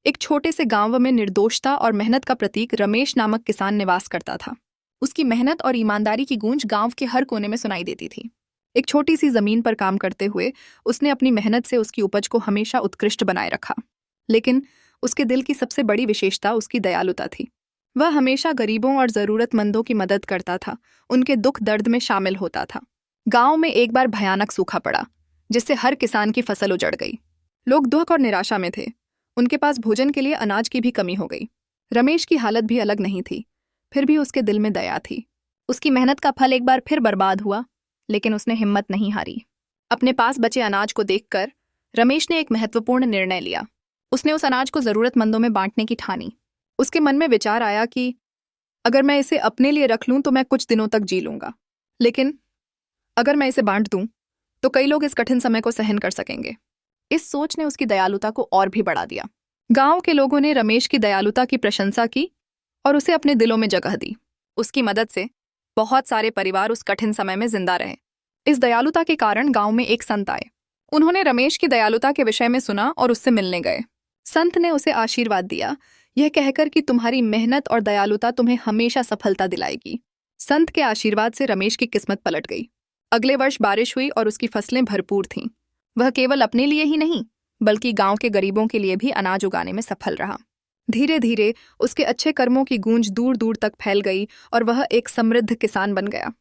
एक छोटे से गांव में निर्दोषता और मेहनत का प्रतीक रमेश नामक किसान निवास करता था। उसकी मेहनत और ईमानदारी की गूंज गांव के हर कोने में सुनाई देती थी। एक छोटी सी जमीन पर काम करते हुए उसने अपनी मेहनत से उसकी उपज को हमेशा उत्कृष्ट बनाए रखा। लेकिन उसके दिल की सबसे बड़ी विशेषता उसकी दयालुता थी। वह हमेशा गरीबों और जरूरतमंदों की मदद करता था, उनके दुख दर्द में शामिल होता था। गांव में एक बार भयानक सूखा पड़ा, जिससे हर किसान की फसल उजड़ गई। लोग दुख और निराशा में थे। उनके पास भोजन के लिए अनाज की भी कमी हो गई। रमेश की हालत भी अलग नहीं थी, फिर भी उसके दिल में दया थी। उसकी मेहनत का फल एक बार फिर बर्बाद हुआ, लेकिन उसने हिम्मत नहीं हारी। अपने पास बचे अनाज को देखकर रमेश ने एक महत्वपूर्ण निर्णय लिया। उसने उस अनाज को जरूरतमंदों में बांटने की ठानी। उसके मन में विचार आया कि अगर मैं इसे अपने लिए रख लूं तो मैं कुछ दिनों तक जी लूंगा, लेकिन अगर मैं इसे बांट दूं तो कई लोग इस कठिन समय को सहन कर सकेंगे। इस सोच ने उसकी दयालुता को और भी बढ़ा दिया। गांव के लोगों ने रमेश की दयालुता की प्रशंसा की और उसे अपने दिलों में जगह दी। उसकी मदद से बहुत सारे परिवार उस कठिन समय में जिंदा रहे। इस दयालुता के कारण गांव में एक संत आए। उन्होंने रमेश की दयालुता के विषय में सुना और उससे मिलने गए। संत ने उसे आशीर्वाद दिया, यह कहकर कि तुम्हारी मेहनत और दयालुता तुम्हें हमेशा सफलता दिलाएगी। संत के आशीर्वाद से रमेश की किस्मत पलट गई। अगले वर्ष बारिश हुई और उसकी फसलें भरपूर थीं। वह केवल अपने लिए ही नहीं, बल्कि गांव के गरीबों के लिए भी अनाज उगाने में सफल रहा। धीरे धीरे उसके अच्छे कर्मों की गूंज दूर दूर तक फैल गई और वह एक समृद्ध किसान बन गया।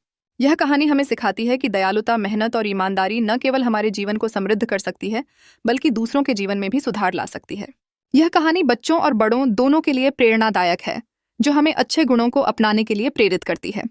यह कहानी हमें सिखाती है कि दयालुता, मेहनत और ईमानदारी न केवल हमारे जीवन को समृद्ध कर सकती है, बल्कि दूसरों के जीवन में भी सुधार ला सकती है। यह कहानी बच्चों और बड़ों दोनों के लिए प्रेरणादायक है, जो हमें अच्छे गुणों को अपनाने के लिए प्रेरित करती है।